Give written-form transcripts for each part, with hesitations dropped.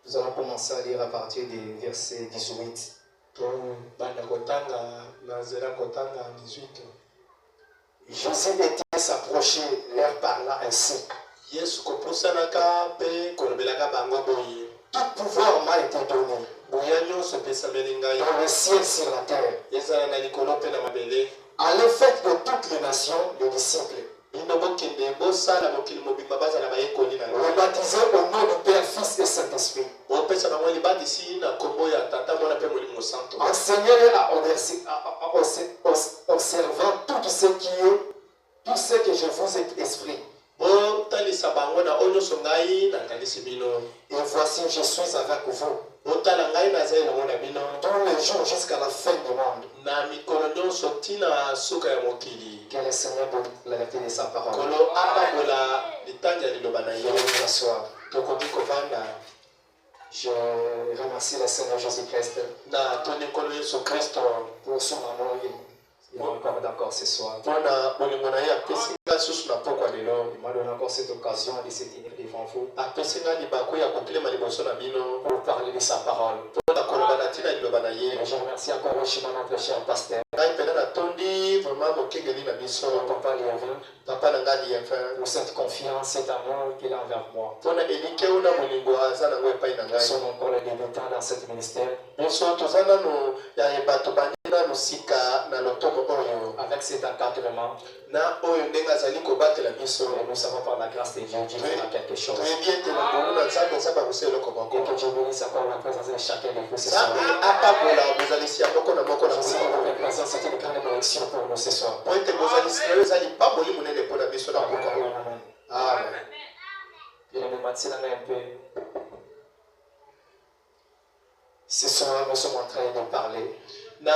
Nous allons commencer à lire à partir du verset 18. Jésus était s'approcher, leur parla ainsi. Tout pouvoir m'a été donné dans le ciel sur la terre. Allez, faites de toutes les nations les disciples. Rebaptisez au nom du Père, Fils et Saint-Esprit. Enseignez-les à observant tout ce que je vous ai expliqué. Et voici, je suis avec vous tous les jours jusqu'à la fin du monde. Que le Seigneur donne la vérité de sa parole. Je remercie le Seigneur Jésus-Christ pour son amour. Il est encore d'accord ce soir. Il m'a donné encore cette occasion de se tenir devant vous pour parler de sa parole. Je remercie encore notre cher pasteur vraiment mokengeli na biso papa Liévin, papa na ngai Liévin pour cette confiance, cet amour qu'il a envers moi. mpona elike oyo na molingo aza nango epai na Nous ngai sommes encore les débutants dans ce ministère. biso toza nano ya bato bandi nano sika na lotomo oyo Avec cet encadrement, na oyo ndenge azali kobatela biso et nous savons par la grâce de Dieu, Dieu fera quelque chose. toyebi ete na ngolu na nzambe nzambe akosa eloko moko Et que Dieu bénisse encore la présence de chacun de vous ce soir. nzambe apakola bozalisi ya moko na moko na Je sais moko que votre présence est une grande bénédiction pour nous ce soir. po ete bozalisi na yo eza lipamboli monene mpona biso na mboka Amen. amen Il est matin un peu. Ce soir, nous sommes en train de parler na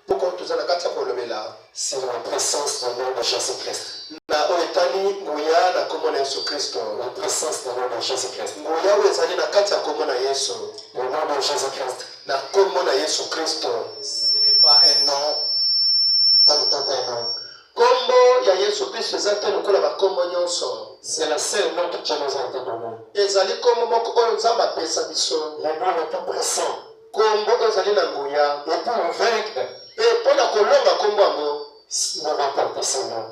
poko toza na kati ya kolobela sur la présence du nom de Jésus-Christ. na oyo etali nguya na kombo na yesu kristo La présence du nom de Jésus-Christ. nguya oyo ezali na kati ya kombo na yesu Le nom de Jésus-Christ. na kombo na yesu kristo Ce n'est pas un nom comme tout un nom. kombo ya yesu kristo eza te lokola bakombo nyonso C'est le seul nom que Dieu nous a été donné. ezali kombo moko oyo nzambe apesa biso Le nom le plus pressant. kombo oyo ezali na nguya Et pour vaincre, mpe mpona kolonga kombo yango nous rapporter ce nom.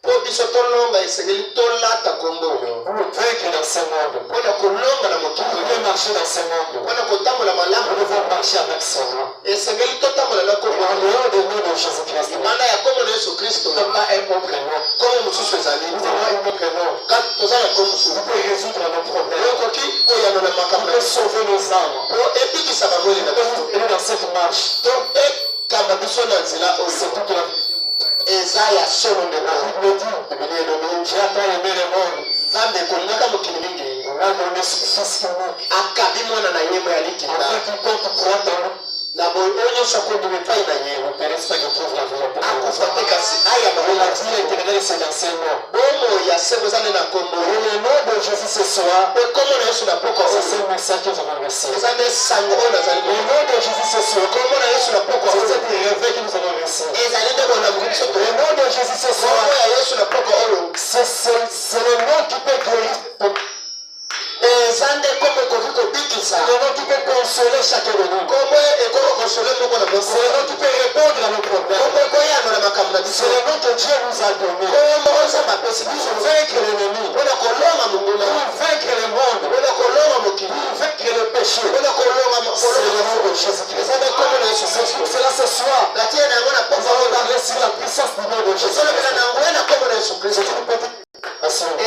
mpo biso tolonga esengeli tolata kombo oyo Pour vaincre dans ce monde, mpona kolonga na pour mokili mieux marcher dans ce monde, mpona kotambola nous malamu devons marcher avec ce nom. esengeli totambola na Et kombo en dehors du nom de Jésus-Christ, nous libanda ya kombo na yesu kristo n'avons pas un autre nom. kombo mosusu ezali Nous avons un autre nom. kati toza na kombo mosusu Vous pouvez résoudre nos problèmes. okoki koyanola makambo Vous pouvez sauver nos âmes. po ebikisa bangoli na Vous biso pouvez nous aider dans cette marche. to ekamba biso na nzela C'est oyo toute la eza ya solo ndeko Bible dit, biblia elobi Dieu a tant aimé le monde, nzambe ekolingaka mokili mingi il a donné son Fils unique, akabi mwana na ye mo ya afin likinda quiconque croit en lui na boye oyo nyonso akondima epai na ye ne périsse pas, qu'il trouve la vie éternelle. akufa te kasi aya Et la mabola vie éternelle, c'est dans ses noms. bomo ya seko eza nde na kombo Et le nom de Jésus ce soir, mpe kombo na yesu na poko c'est oyo ce message que nous avons reçu. eza nde sango oyo nazali Le nom de Jésus ce soir, kombo na yesu na poko c'est oyo cet réveil que nous avons reçu. ezali nde bolamu biso to Le nom de Jésus ce soir, kombo ya yesu na poko oyo c'est le nom qui peut glorifier. eza nde kombo ekoki kobikisa Le nom qui peut consoler chacun de nous. kombo ekoki konsole moko na moko C'est le nom qui peut répondre à nos problèmes. kombo ekoyanola makambo na biso C'est le nom que Dieu nous a donné kombo oyo nzambe apesi pour biso vaincre l'ennemi, mpona kolonga monguna pour vaincre le monde, mpona kolonga mokili pour vaincre le péché. mpona kolonga C'est le nom de Jésus-Christ. eza nde kombo na yesu C'est kristo pour cela ce soir, natie na yango na nous poko allons oyo parler sur la puissance du nom de esolobela Jésus-Christ. na nguye na kombo na yesu kristo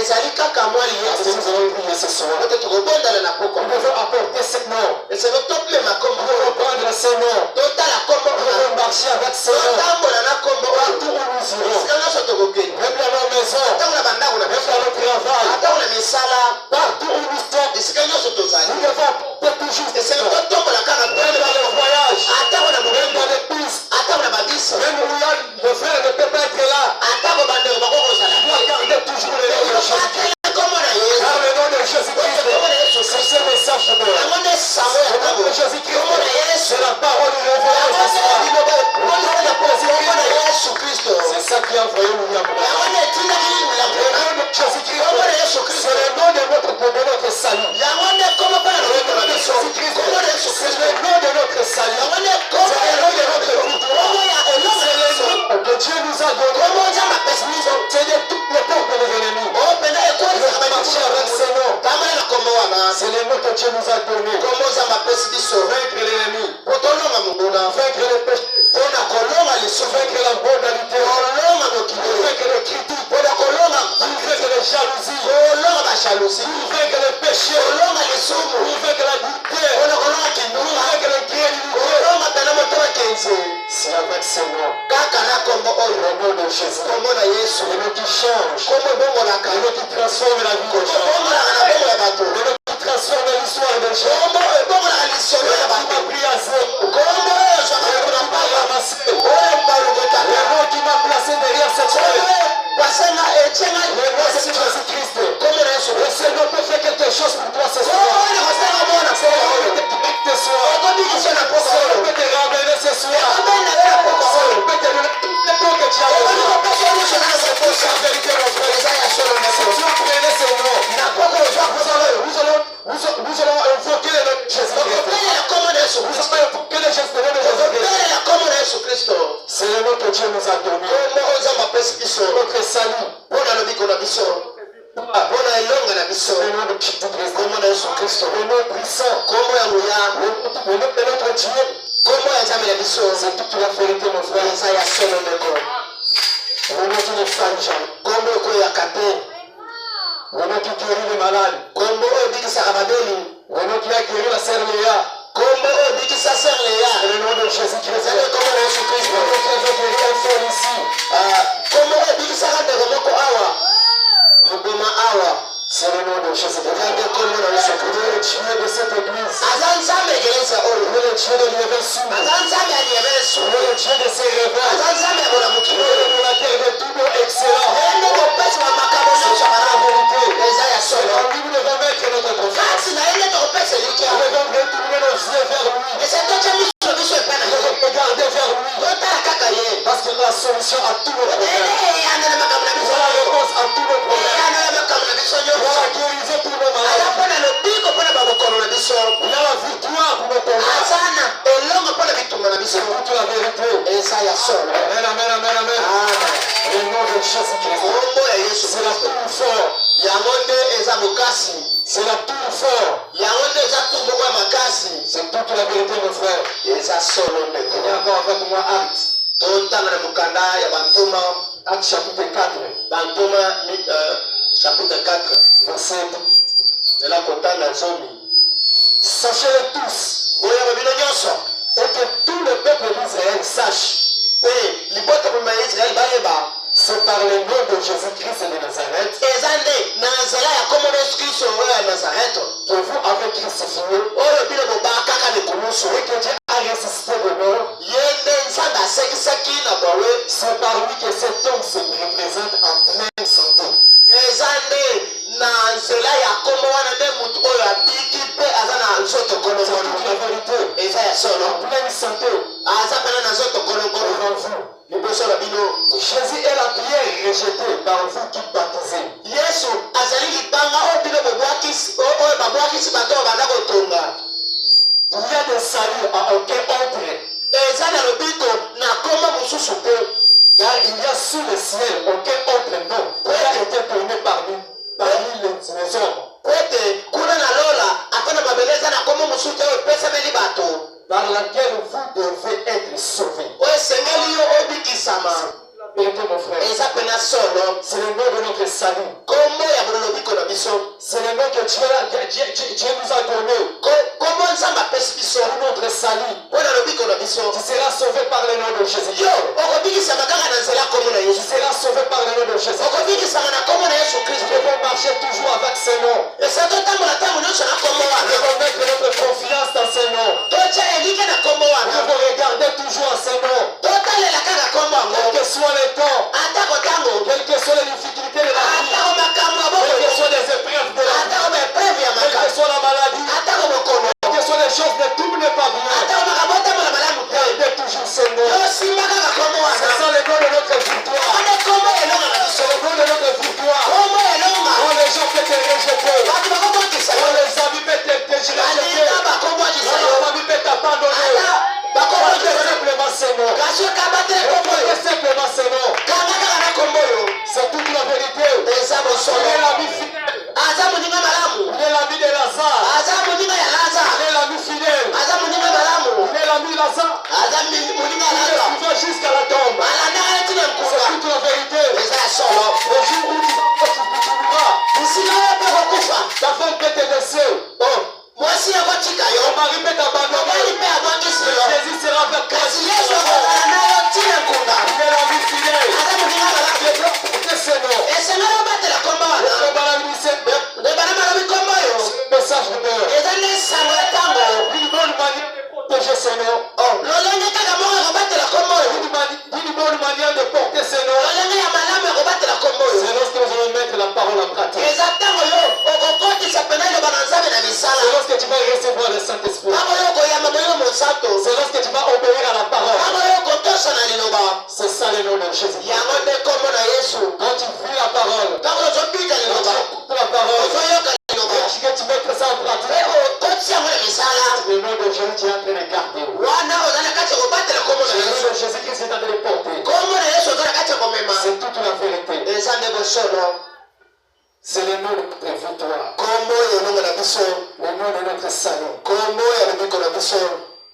ezali kaka mwa Et liasi nous allons prier ce soir. ote tokobondana na poko Nous devons apporter ce nom. esenge topema kombo Nous devons prendre ce nom. totala kombo Nous devons marcher avec ce nom. totambola na kombo Partout oyo où nous irons, esika nyonso tokokende même dans nos maisons, atango na bandako na même biso dans nos travail, atango na misala partout où nous sommes, esika nyonso tozali nous devons apporter toujours ce esenge nom. totombola kaka Même dans les voyages, atango na même mobembo dans les pistes, atango na babisi même où là, le frère ne peut pas être là. atango bandeko bakokozala Tu dois garder toujours le nom de Jésus. atela kombo na yesu Car le nom de Jésus-Christ, kombo na yesu c'est kristo ce message de Dieu. yango nde sango ya Le nom ntango de Jésus-Christ, kombo na yesu c'est la parole du révérend ce soir. kombo na yesu kristo C'est ça qui a envoyé William yango Branham. nde etindaki Le william nom de Jésus-Christ, kombo na yesu kristo c'est le nom de notre salut. yango nde kombo mpo na Le lobiko nom na de biso Jésus-Christ, kombo na yesu c'est kristo le nom de notre salut. yango nde kombo C'est ya le nom de lobiko notre victoire. kombo ya elongo C'est na le biso nom que Dieu nous a donné. kombo nzambe apesi biso C'est de toutes les portes des ennemis. oyo mpenza Nous ekolisaka devons marcher avec ce nom. tambola na kombo wana C'est le nom que Dieu nous a donné. kombo nzambe apesi biso Vaincre l'ennemi, po tolonga monguna vaincre le péché, mpona kolonga lisusu vaincre la modalité, kolonga mokili vaincre les critiques, mpona kolonga vaincre les jalousies, kolonga bajalousi vaincre les péchés, kolonga lisumu vaincre la dureté, mpona kolonga kindunga vaincre l'incrédulité. kolonga pena motema kenze C'est avec ce nom, kaka na kombo oyo le nom de Jésus, kombo na yesu le nom qui change, kombo ebongolaka le nom qui transforme la vie des gens, ebongolaka na bongo ya bato le nom qui transforme l'histoire des gens. kombo ebongolaka lisolo Le ya nom qui bato m'a pris à zéro, kombo oyo le ezwaka nom kuna qui m'a paya ramassé, oyo le palokotaka nom qui m'a placé derrière cette kombo feuille. pasenga etienga Le nom de Jésus-Christ. kombo na yesu Le Seigneur peut faire quelque chose pour toi ce soir. oyo kosala mona Le Seigneur peut te guérir ce soir. ekobikisa na Le poko Seigneur oyo peut te ramener ce soir. ekobenda yo na Le poko oyo Seigneur peut te donner tout le temps que tu as besoin. ekobikopesa nyonso na C'est nakoposa la vérité, mon frère. eza ya solo Si ndeko tu prenais ce nom, na poko ozwa kozala oyo nous allons invoquer le nom de Jésus-Christ. okobelela kombo na yesu Nous kristo allons invoquer le geste de nom de Jésus-Christ. okobelela kombo na yesu kristo C'est le nom que Dieu nous a donné. Notre salut. C'est le nom de Jésus-Christ. Le nom puissant. Le nom de notre Dieu. C'est toute la vérité, mon frère. Le nom qui ne faille jamais. Le nom qui guérit les malades. Le nom qui a guéri la sœur Léa. C'est le nom de Jésus-Christ. Le nom qui a guéri un frère ici. C'est le nom de Jésus-Christ. Le Dieu de cette église. Le Dieu de l'élection. Le Dieu de ses réveils. Le terre de tout nom excellent. C'est la vérité. C'est en lui nous devons mettre notre confiance. Nous devons retourner nos yeux vers lui. Nous devons regarder vers lui. Parce qu'il a la solution à tous nos problèmes. Il a la réponse à tous nos problèmes. Il a la guérison pour nos maladies. Il a la victoire pour nos combats. C'est toute la vérité. Amen, amen, amen, amen. Le nom de Jésus-Christ. C'est la tour fort. C'est la tour fort. C'est toute la vérité, mon frère. Il y a encore avec moi Acte chapitre 4. Chapitre 4. Verset 2. Sachez-le tous. Et que tout le peuple d'Israël sache. C'est par le nom de Jésus-Christ de Nazareth que vous avez crucifié et que Dieu a ressuscité de mort. C'est par lui que cet homme se représente en pleine santé. C'est la vérité. En pleine santé. Devant vous. Jésus est la pierre rejetée par vous qui baptisez. Il y a des saluts à aucun autre. Car il y a sous le ciel aucun autre nom qui a été donné parmi les hommes. Par laquelle vous devez être sauvés. Vérité, mon frère. C'est le nom de notre salut. C'est le nom que Dieu nous a donné. C'est notre salut. Tu seras sauvé par le nom de Jésus. Tu seras sauvé par le nom de Jésus. Nous devons marcher toujours avec ce nom. Nous devons mettre notre confiance dans ce nom. Nous devons regarder toujours à ce nom. Quel que soit le temps, quelles que soient les difficultés de la vie, quelles que soient les épreuves de la vie, quelle que soit la maladie, quelles que soient les choses ne tout n'est pas bien. Gardez toujours ce nom. C'est ça le nom de notre victoire. C'est le nom de notre victoire. Quand les gens peuvent te rejeter, quand les amis peuvent te rejeter, quand la famille peut t'abandonner, gardez simplement ce nom. Gardez simplement ce nom. C'est toute la vérité. Il est l'ami fidèle. Il est l'ami de Lazare. Il est l'ami fidèle. Il est l'ami Lazare. Il est suivant jusqu'à la tombe. C'est toute la vérité. Le jour où tu mourras, ta femme peut te laisser. Ton mari peut t'abandonner. Jésus sera avec toi. Il est l'ami fidèle. Portez ce nom. Le message de Dieu. Une bonne manière de protéger ce nom. Une bonne manière de porter ce nom. C'est lorsque nous allons mettre la parole en pratique. C'est lorsque tu vas recevoir le Saint-Esprit. C'est lorsque tu vas obéir à la parole. C'est ça le nom de Jésus. Quand tu vis la parole, quand tu écoutes la parole, que tu mettes ça en pratique, le nom de Jésus, tu es en train de garder. Le nom de Jésus-Christ est en train de porter. C'est le nom de notre victoire. Kombo elonga na biso. Le nom de notre salut. Kombo ya lobiko na biso.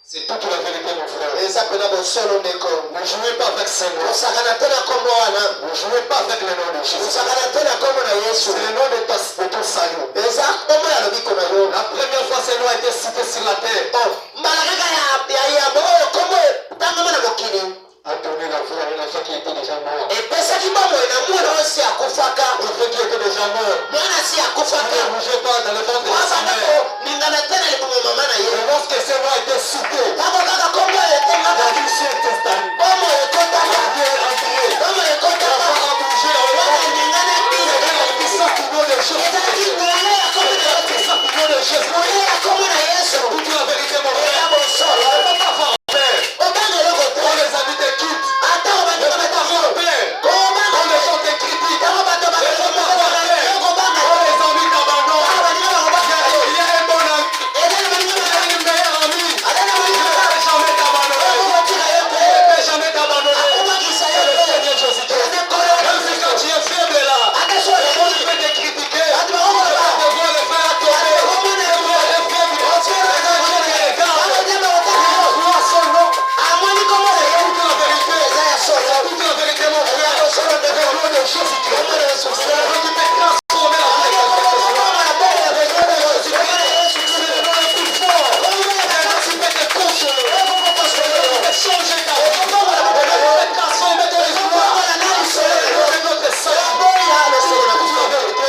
C'est toute la vérité, mon frère. Eza pena bosolo ndeko. Ne jouez pas avec ces noms. Osakana te na kombo wana. Ne jouez pas avec le nom de Jésus. Osakana te na kombo na Yesu. C'est le nom de ton salut. Eza kombo ya lobiko na yo. La première fois ce nom a été cité sur la terre. Mbala kaka ya kombo tangama na mokili. A donné la vie à un enfant qui était déjà mort. Epesaki bomoi na mwana osi akufaka. L'enfant qui était déjà mort. Mwana si akufaka. Ne bougez pas dans le ventre de sa mère. Ningana tena lipomo mama na ye. Et lorsque ce nom a été cité, Tango kaka kombo etenga. la vie s'est installée. Bomoi ekotaka. La vie est entrée. Bomoi ekotaka. La femme a bougé. Wana ningana pile. Et la puissance du nom de Jésus. Ezalaki ngole ya kombo na La puissance du nom de Jésus. ngole ya kombo na Yesu. Toute la vérité, mon frère. Eza bosolo. Ne peut pas faire peur. Obanga eloko te. Quand les amis te quittent, Ata ne obanga peut pas bata faire peur. Obanga Quand les gens te critiquent, tango bato ne peut pas faire peur. bakobanga. Quand les amis t'abandonnent, Tango baninga bakobanga. il y a un bon ami. Eza na baninga Il y a une meilleure amie. Ata na Il ne baninga peut jamais t'abandonner. bakotika yo te. Il ne peut jamais t'abandonner. Akobakisa C'est yo le te. Seigneur Jésus-Christ. Eza kolo. Même si quand tu es faible là, Ata so le le monde monde. peut te critiquer. Ata bakobanga. Tu vas devoir le faire tomber. Tu vas le faible. Mais quand Dieu te regarde, il voit son nom. Amoni kombo na yo. Toute la vérité. Eza ya solo. Toute la vérité, mon frère. Solo de Le nom de Jésus-Christ. kombo na Yesu. C'est le nom qui peut transformer la vie de quelqu'un que ce soit. Kombo na bele ya Le nom de Yesu. Jésus-Christ. C'est le nom le plus fort. Le nom qui peut te consoler. Le nom qui peut changer ta vie. Le nom qui peut transformer ton histoire. C'est le nom de notre Seigneur. C'est toute la vérité.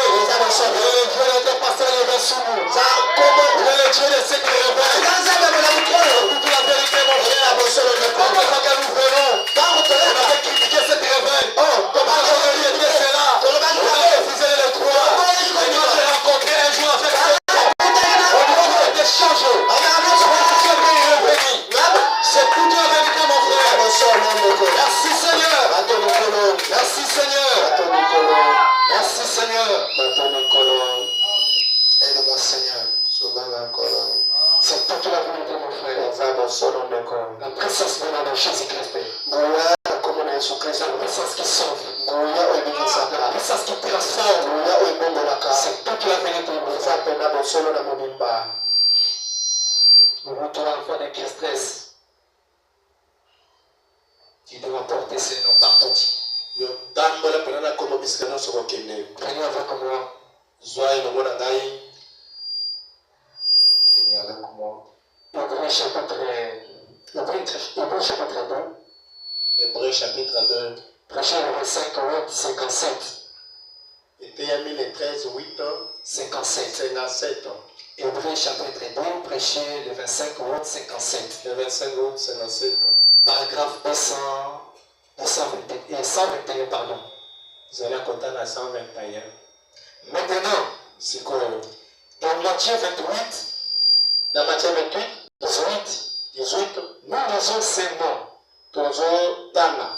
Le Dieu de tes pasteurs est vers sous nous. Le Dieu de ceux qui révèlent. Toute la vérité, mon frère. Chaque fois que nous venons, on avait critiqué cette réveil. On a rejeté cela. On a refusé de le croire. Et quand j'ai rencontré un jour avec ce homme, on a été changé. C'est revenu. C'est toute la vérité, mon frère. Merci Seigneur. Merci Seigneur. Merci Seigneur. Aide-moi Seigneur. C'est toute la vérité, mon frère. La présence de Jésus-Christ. La puissance qui sauve. La puissance qui transforme. C'est toute la vérité, mon frère. Nous retrouvons l'enfant de Christ. Tu dois porter ce nom partout. Prenez avec moi. Hébreu chapitre 2. Hébreu chapitre 2. Prochain le 5, 8, 57. Epeyami le 13, 8, 57. 57. Hébreu chapitre 2, prêché le 25 août 57. Le 25 août 57. Paragraphe 121, pardon. Vous allez compter à 121. Maintenant, C'est quoi? dans Matthieu 28, Dans Matthieu 28, 18, nous lisons ces mots. toujours Tana.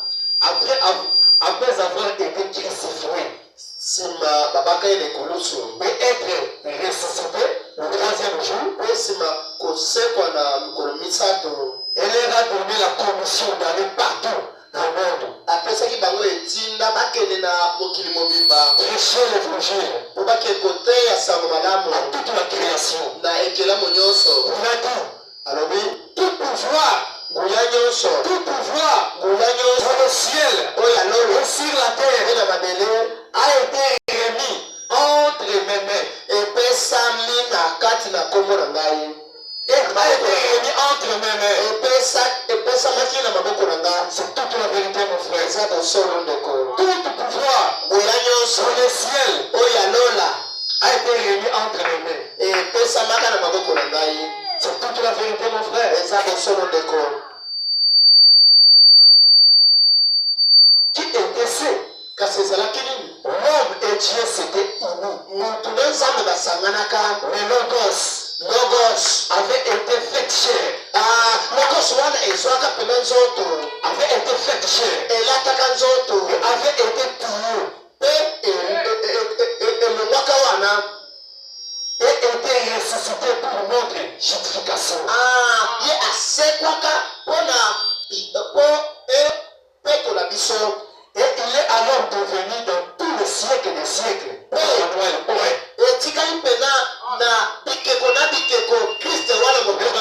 Après avoir été crucifié Sima babaka ile kulusu. et être ressuscité le troisième jour, Sima kosekwa na mikolo misato. elle leur a donné la commission d'aller partout dans le monde, Apesaki bango etinda bakende na mokili mobimba. prêcher l'évangile Po bakekote ya sango malamu à toute la création. na ekelamu nyonso. Il a dit, Alobi tout pouvoir, nguya nyonso. tout pouvoir Nguya nyonso. dans le ciel Oyo alolo et sur la terre pe na mabele a été remis entre mes mains. epesami na kati na kombo na ngai. A été remis entre mes mains. Epesamaki na maboko na ngai. C'est toute la vérité, mon frère. Eza bosolo ndeko. Tout pouvoir Nguya nyonso dans le ciel oyo alola a été remis entre mes mains. epesamaka na maboko na ngai. C'est toute la vérité, mon frère. Eza bosolo ndeko. Qui était ce? Kasi ezalaki nini? L'homme et Dieu s'étaient unis. Mutu na nzambe basanganaka. Le Logos avait été fait chair. Logos wana ezwaka pena nzoto. Avait été fait chair. Elataka nzoto. Et avait été tué. Pe elongwaka wana. Et était ressuscité pour notre justification. Ye asekwaka mpona po epetola biso. Et il est alors devenu dans tous les siècle des siècles. etikali mpena na bikeko Kristo wana mobeko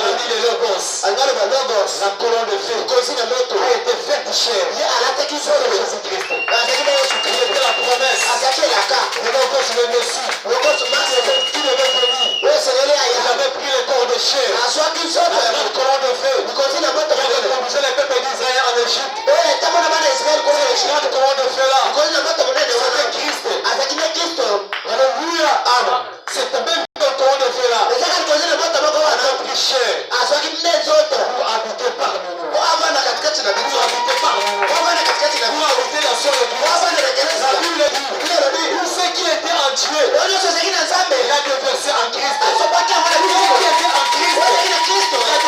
angalo ba logos la colonne de feu kozi na moto a été faite chair ye alataki zolo Jésus-Christ azaki na Yesu Kristo de la promesse azaki la carte le logos le Messie logos Max qui devait venir oui Seigneur il avait pris le corps de chair azwaki zolo la colonne de feu kozi na moto il avait conduit le peuple d'Israël en Égypte tamona bana Israël kozi na colonne de feu là kozi na moto monene wana Kristo azaki na Kristo alléluia amen c'est même le colonne de feu là ezaka kozi na moto moko wana pris chair azwaki mnezoto pour habiter parmi nous avana katikati na bitu habiter parmi nous avana katikati na bitu habiter la seule église avana la église la Bible dit tout ce qui était en Dieu il a déversé en Christ tout ce qui était en Christ il a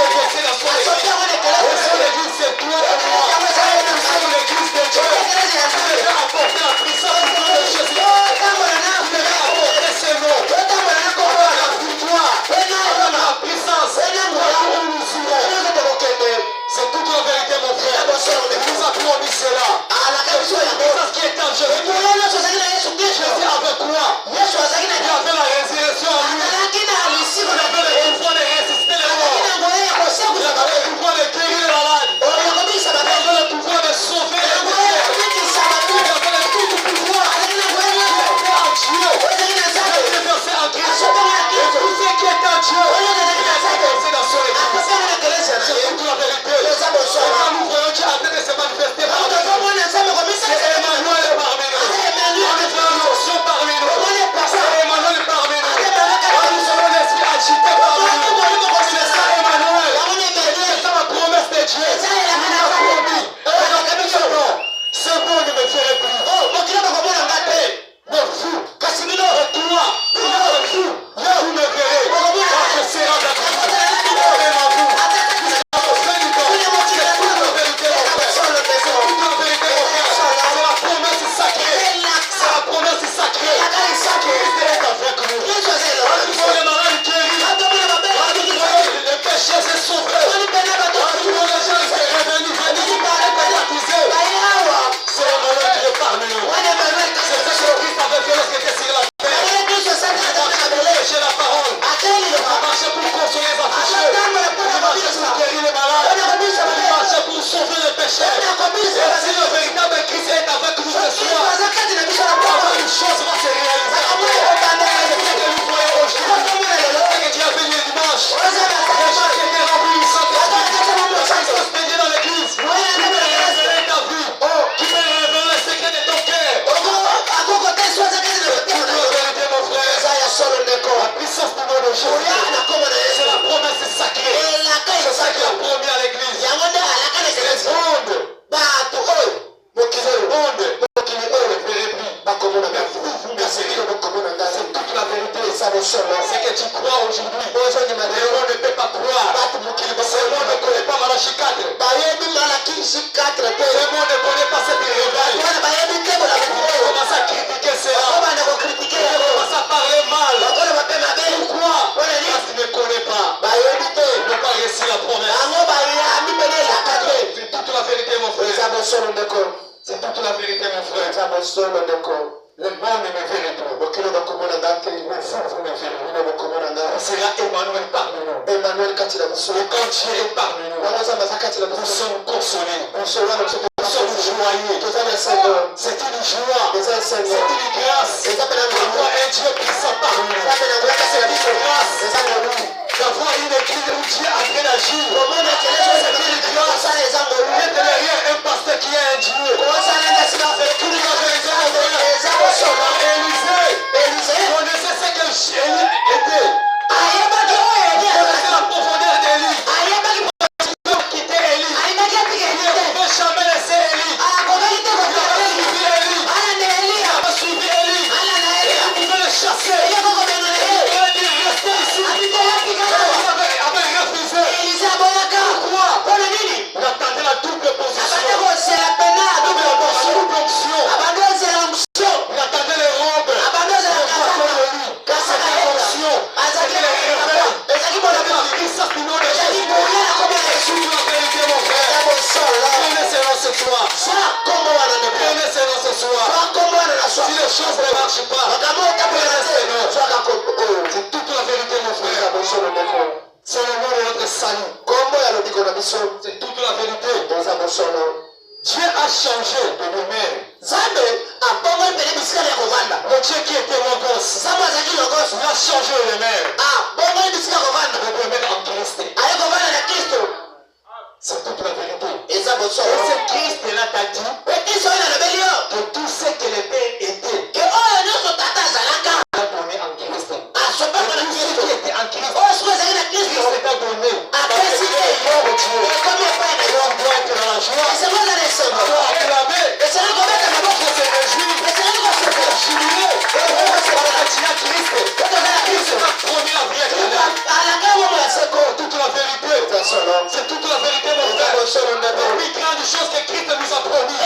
déversé la seule église la seule église c'est toi et moi nous sommes l'église de Dieu tu devais apporter la puissance du nom de Jésus tu devais apporter ce nom la victoire la puissance c'est toute la vérité mon frère nous appelons cela la puissance qui est en Jésus Jésus avec quoi il avait la résurrection en lui il avait le pouvoir de ressusciter les morts il avait le pouvoir de guérir les malades il avait le pouvoir de sauver les pécheurs il avait tout le pouvoir qui était en Dieu il a déversé en Christ et tout ce qui est en Dieu il a déversé dans son église c'est toute la vérité et quand nous voyons Dieu en train de se manifester parmi nous c'est Emmanuel parmi nous parmi nous c'est Emmanuel parmi nous nous avons l'esprit agité parmi nous c'est ça Emmanuel c'est ça la promesse de Dieu il a promis c'est bon ne me ferait plus mais fou Casimiro et toi fou vous me verrez quand je serai avec vous c'est que tu crois aujourd'hui. On ne peut pas croire. Ce monde ne connaît pas Malachi 4. Ce monde ne connaît pas cette réveil. On commence à critiquer cela. On commence à parler mal. Pourquoi? Parce qu'il ne connaît pas. Il n'a pas réussi la promesse. C'est toute la vérité mon frère. C'est toute la vérité mon frère. Le monde ne me verrait pas. Le fou, vous me verrez. C'est là Emmanuel parmi nous. Et quand Dieu est parmi nous, nous sommes consolés. Nous sommes joyeux. C'est une joie. C'est une grâce. D'avoir un Dieu puissant parmi nous. C'est une grâce. D'avoir une église où Dieu a fait d'agir. C'est une grâce. D'être derrière un pasteur qui est un Dieu. C'est toute la vérité. Élisée connaissait ce que Élie était. Il connaissait la profondeur d'Élie. Il a quitté Élie. Il ne pouvait jamais laisser Élie. Il avait suivi Élie. Il pouvait le chasser. Il pouvait dire restez ici. Il avait refusé. Pourquoi? Il attendait la double position. chose ne marche pas. C'est toute la vérité, mon frère. C'est le nom de notre salut. C'est toute la vérité. Dieu a changé de demeure. Le Dieu qui était Logos, il a changé de demeure. De demeure en Christ. C'est toute la vérité. Et c'est Christ là t'a dit que tout ce que le Père était a donné en Christ. Tout ce qui était en Christ, Christ t'a donné. Parce que c'est le nom de Dieu. On doit être dans la joie. On doit acclamer. On doit se réjouir. On doit jubiler. Parce que tu as Christ. Christ t'a promis la vie éternelle. C'est toute la vérité. C'est toute la vérité, mon frère. Les plus grandes choses que Christ nous a promis.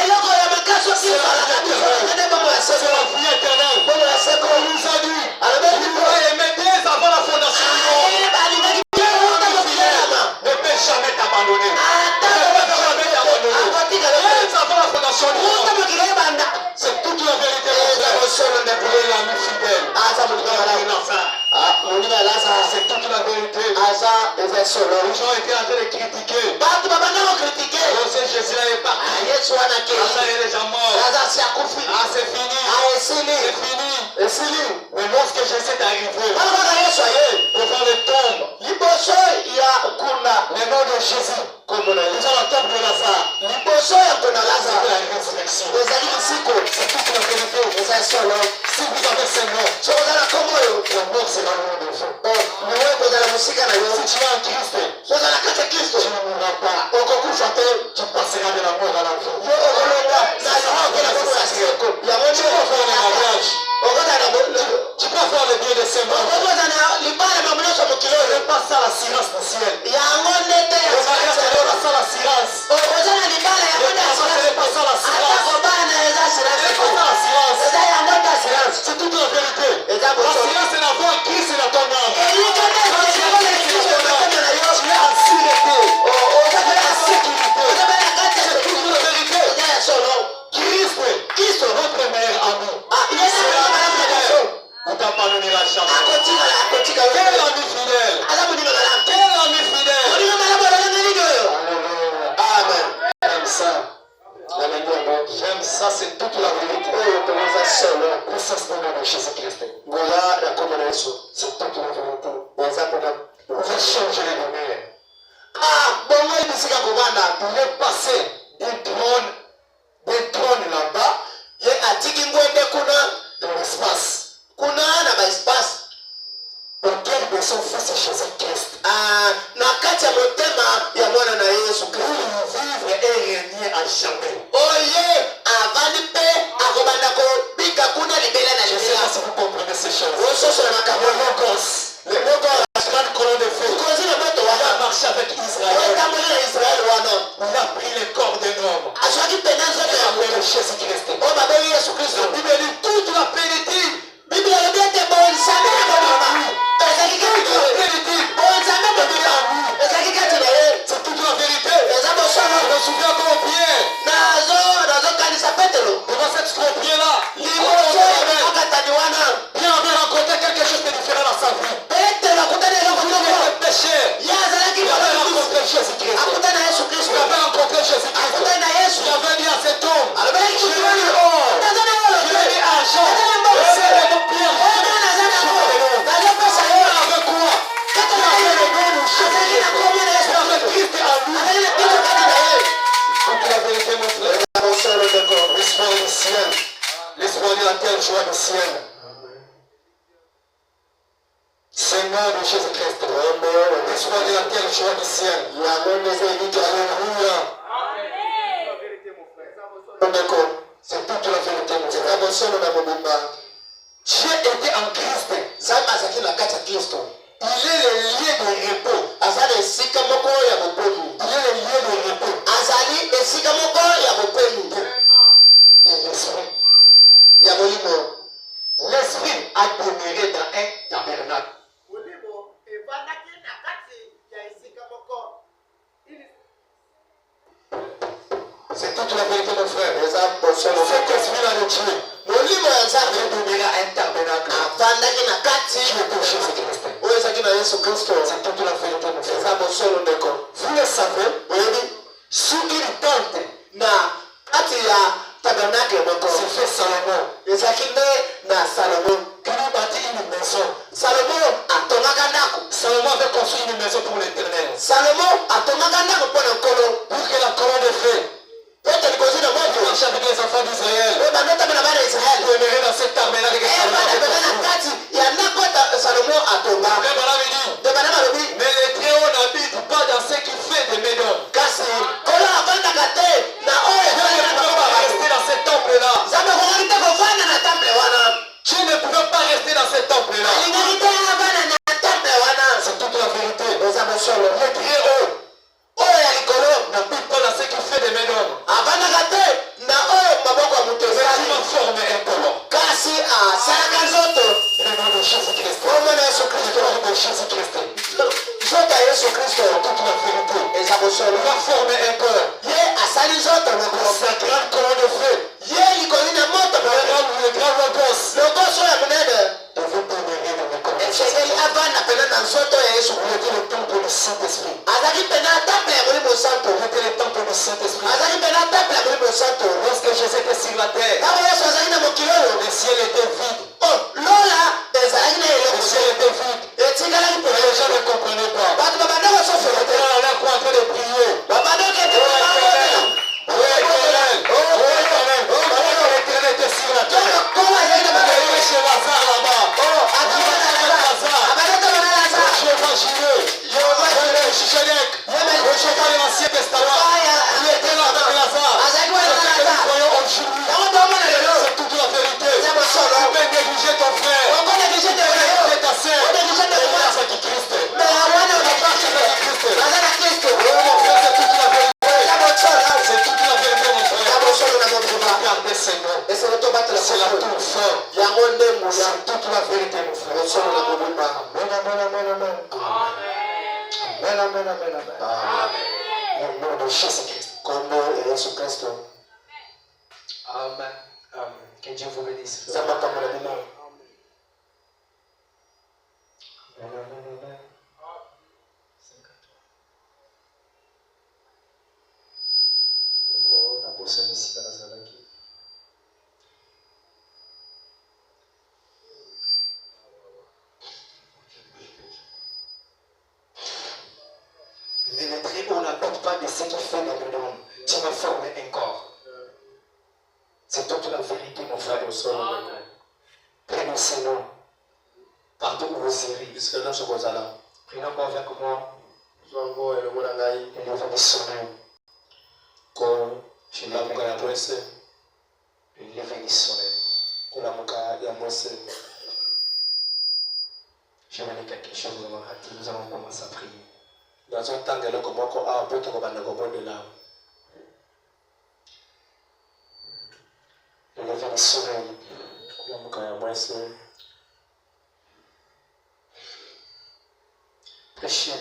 C'est la vie éternelle. On nous a dit, il nous a aimé dès avant la fondation du monde. Ne peut jamais t'abandonner. Ne peut jamais t'abandonner. Dès avant la fondation du monde. C'est toute la vérité, mon frère. Il est l'ami fidèle. C'est toute la vérité. Les gens étaient en train de critiquer. Jésus est parti. Il est déjà mort. C'est fini. C'est fini. Mais lorsque Jésus est arrivé devant le tombe, le nom de Jésus, devant la tombe de Lazare, c'était la résurrection. C'est toute la vérité. Si vous avez ce nom, le mort sera loin de vous. Si tu es en Christ, tu ne mourras pas. Tu passeras de la mort à la vie. Tu peux faire le mariage. Tu peux faire le bien de ces morts. Ne pas ça l'assurance du ciel. Le mariage c'est pas ça l'assurance. C'est pas ça l'assurance. C'est toute la vérité. L'assurance c'est d'avoir Christ dans ton âme. Quand tu as Christ dans ton âme, tu es en sûreté. Tu es en sécurité. C'est toute la vérité. Christ, notre meilleur ami. C'est l'ami fidèle. On ne t'abandonnera jamais. Quel ami fidèle. Quel ami fidèle. Amen. J'aime ça. J'aime ça, c'est toute la vérité. Le sacerdoce de Jésus-Christ. C'est toute la vérité. On va changer les demeures. Il est passé d'un trône là-bas dans l'espace. Auquel de son fils Jésus-Christ. Pour vivre et régner à jamais. Je sais pas si vous comprenez ces choses. Le Logos, la grande colonne de feu. Il a marché avec Israël. Il a pris le corps d'un homme. Il a appelé Jésus-Christ. La Bible dit toute la plénitude. C'est toute la vérité. Je me souviens comme Pierre. Devant cette scorpion-là, Pierre avait rencontré quelque chose de différent dans sa vie. Il était pécheur. Il avait rencontré Jésus-Christ. Il avait rencontré Jésus-Christ. Il avait dit à cet homme, je lui ai dit or, je lui ai dit argent. C'est le nom Pierre. Avec quoi? Il avait le nom de Jésus-Christ. Il avait Christ en lui. Toute la vérité, mon frère. L'espoir du ciel. L'espoir de la terre, joie du ciel. Seigneur de Jésus-Christ. L'espoir de la terre, joie du ciel. Alléluia. C'est toute la vérité, mon frère. Dieu était en Christ. Il est le lieu de repos. Il est le lieu de repos. Et l'esprit a demeuré dans un tabernacle. C'est toute la vérité, mon frère. Cet esprit-là de Dieu. un tabernacle avandaki na kati qui était Jésus-Christ. oyo ezalaki na Yesu Kristo. C'est toute la vérité, mon frère. eza bosolo ndeko. Vous le savez, oyebi sous une tente, na kati ya tabernacle moko c'est fait Salomon. ezalaki nde na Salomo. Il a bâti une maison. Salomo atongaka ndako. Salomon avait construit une maison pour l'Éternel. Salomo atongaka ndako mpo na nkolo. Pour que la colonne de feu ete likonzi na moto marche avec les enfants d'Israël. oyo bandotambe na bana ya Israele Vous aimerez dans cet tabernacle que Salomon bana avait pena na construit. kati ya ndako Salomo atonga. Frère Branham dit, nde bana balobi mais le Très-Haut n'habite pas dans ce qui fait de Médon. kasi nkolo avandaka te na oyo Dieu ne pouvait pas rester dans ce temple-là. nzambe akokaki te kovanda na temple wana. Tu ne pouvais pas rester dans ce temple-là. alingaki te avanda na temple wana. C'est toute la vérité. eza bosolo. Le Très-Haut oyo ya likolo n'habite pas dans ce qui fait de Médon. avandaka te na oyo maboko ya moto Mais ezali tu m'as formé un colon. kasi asalaka nzoto. Le nom de Jésus-Christ. kombo na Yesu Le Kristo. nom de Jésus-Christ. nzoto ya Yesu Kristo Toute la vérité. eza bosolo. Il a formé un corps. ye asali nzoto na Sa grande colonne de feu. ye likoli na moto Le grand logos. lokoso ya monene devait demeurer dans le corps de Jésus. esengeli avanda pena na nzoto ya Yesu Il était le temple du Saint-Esprit. azalaki pena temple ya molimo santo. Il était le temple du Saint-Esprit. azalaki pena temple ya molimo santo. Lorsque Jésus était sur la terre, ntango Yesu azalaki na mokili oyo le ciel était vide. lola ezalaki na Le eloko ciel était vide. etikalaki Et les gens pena ne comprenaient pas. bato babandaki Ils osofela te étaient là en train de prier. babandaki ete Oh Éternel, oh Éternel, oh Éternel, oh l'Éternel était sur la terre. kola ezalaki na Il bakeli était chez Lazare là-bas. Jéhovah Jireh, le Shishonec, le Jéhovah de l'Ancien Testament. Il était là avec Lazare. C'est ce que nous voyons aujourd'hui. C'est toute la vérité. Tu peux négliger ton frère, négliger ta sœur, négliger avec Christ. Marche avec Christ. Oh mon frère, c'est toute la vérité. C'est toute la vérité, mon frère. Regardez ces noms. C'est la tour fort. C'est toute la vérité, mon frère. Amen, amen, amen, amen. Amen, amen, amen, amen. Au nom de Jésus-Christ. Amen. Amen. Que Dieu vous bénisse. Amen, amen, amen. Oh, la personne ici, dans la salle qui. Mais le Très-Haut n'habite pas de ce qui fait dans le monde. Tu m'as formé un corps. C'est toute la vérité, mon frère. Prenez ce nom. Partout où vous irez. Prenez encore avec moi. Et levez son nom. Je levez son nom. Je vais dire quelque chose, nous allons commencer à prier. Levez le soleil. Prêchez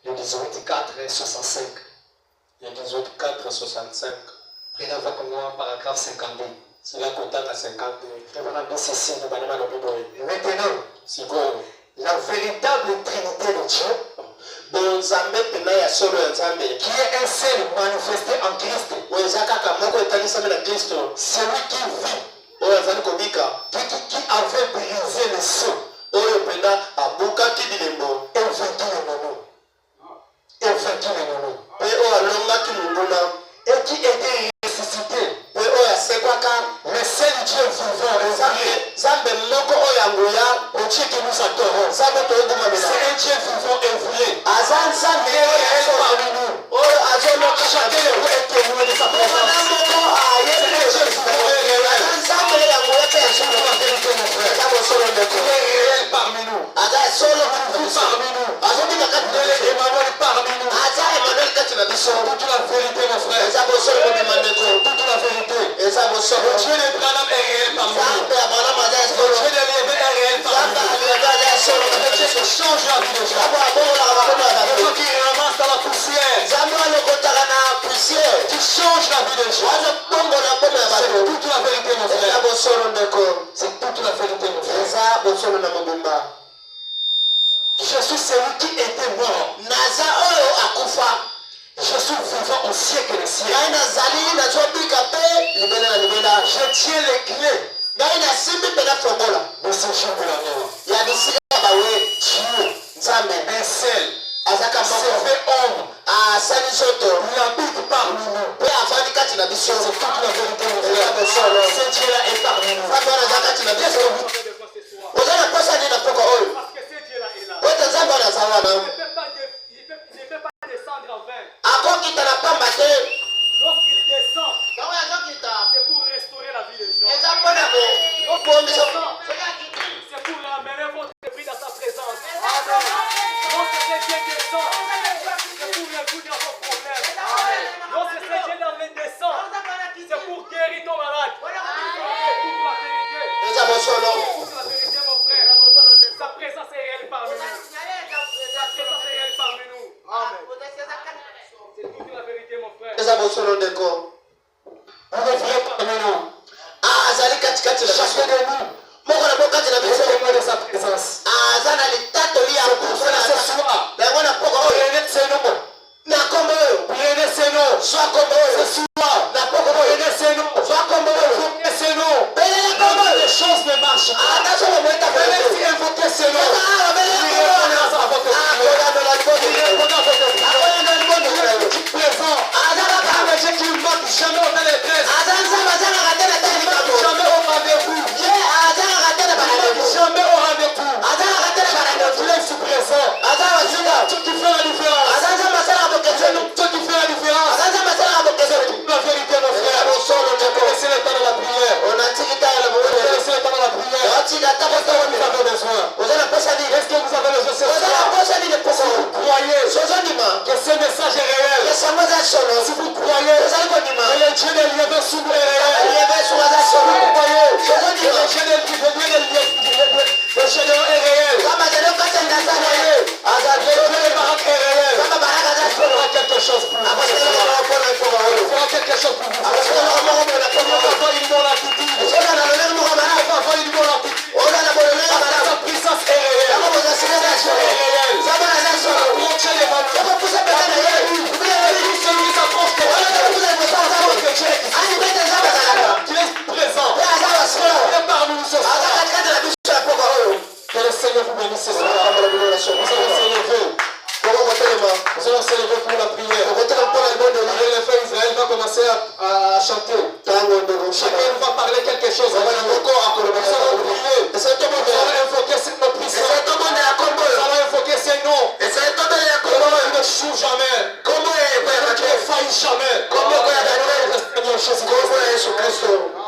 le 18, 4 et 65. Le 18, 4, 65. Prenez avec moi paragraphe 52. C'est là qu'on t'a à 52. Maintenant, ceci, nous allons le Bible. Et Maintenant, c'est bon. la véritable Trinité de Dieu, Bon Nzambe pena ya solo ya Nzambe. qui est un seul manifesté en Christ, Weza kaka moko etanisami na Kristo. celui qui vit, Oyo azali kobika. qui avait brisé le sceau Oyo pena abukaki bilembo. et vaincu le nono. Et vaincu le nono. Pe oyo alongaki monguna. Et qui était ressuscité. Pe oyo asekwaka. Le seul Dieu vivant et vrai, Nzambe moko oyo anguya. le Dieu que nous adorons, Nzambe toyebumamela. c'est un Dieu vivant et vrai. Aza Nzambe Il est parmi nous. oyo azoloka Chacun de vous est témoin de sa présence. mwana moko ayebi C'est un Dieu vivant et réel. aza Nzambe yanguya pe ya C'est solo. la vérité, mon frère. Eza bosolo ndeko. Il est réel parmi nous. Aza solo Parmi nous. azobika kati na Il est biso. Emmanuel parmi nous. Aza Emmanuel kati na biso. Toute la vérité, mon frère. Eza bosolo mobima ndeko. Toute la vérité. Eza Le bosolo. Dieu de Branham est réel parmi nous. Nzambe ya Branham aza ya Le solo. Dieu de Lévé est réel parmi Nzambe nous. aliaga aza ya solo. Le Dieu qui change la vie des gens. Nzambe abongolaka bakono ya Le bato. Dieu qui ramasse dans la poussière. Nzambe alokotaka na poussière. Qui change la vie des gens. Azobongola bomo ya C'est bato. toute la vérité, mon Eza frère. bosolo C'est toute la vérité, mon frère. Jésus, c'est lui qui était mort. Je suis vivant au siècle des siècles. Je tiens les clés de ce jour de la mort. Dieu, un seul, s'est fait homme. Il habite parmi nous. C'est toute la vérité, mon frère. Ce Dieu-là est parmi nous. Qu'est-ce que vous avez besoin ce soir? Parce que ce Dieu-là est là. Il ne peut pas descendre en vain. Lorsqu'il descend, c'est pour restaurer la vie des gens. Lorsqu'il descend, c'est pour ramener votre esprit dans sa présence. Lorsque ce Dieu descend, c'est pour résoudre vos problèmes. Lorsque ce Dieu descend, c'est pour guérir ton malade. C'est pour la vérité. C'est pour la vérité, mon frère. Sa présence est réelle parmi nous. Sa présence est réelle parmi nous. Amen. C'est toute la vérité, mon frère. Vous êtes parmi nous. Chacun de nous. Témoin de sa présence. Ce soir, prenez ses noms. Prenez ses noms. Ce soir, prenez ses noms. Prenez ses noms. Les choses ne marchent pas. Venez invoquer ses noms. Il répondra à votre prière. Présent. Dieu qui ne manque jamais au détresse. Jamais au rendez-vous. Jamais au rendez-vous. Tu es ici présent. Tout qui fait la différence. Tout qui fait la différence. La vérité, mon frère. Laissez le temps de la prière. Laissez le temps de la prière. Qu'est-ce que vous avez besoin? Est-ce que vous avez besoin ce soir? Si vous croyez que ce message est réel, si vous croyez que le Dieu des lieux sous est réel, si vous croyez que le Dieu des lieux est réel, le Gédéon est réel, si vous croyez que le Dieu des Barak est réel, il fera quelque chose pour vous. Il fera quelque chose pour vous. Il va avoir une bonne attitude. Il va avoir une bonne attitude. Parce que sa puissance est réelle. Sa est réelle. Contient les valeurs. Celui qui s'approche de Dieu. Tu es présent. Tu es parmi nous ce soir. Que le Seigneur vous bénisse ce soir. Nous allons s'élever. Nous allons s'élever pour la prière. Le frère Israël va commencer à chanter. Chacun va parler quelque chose. Nous allons prier. Nous allons invoquer nos puissants. Nous allons invoquer ses noms. Il ne choue jamais. Il ne faillit jamais. Le Seigneur Jésus-Christ.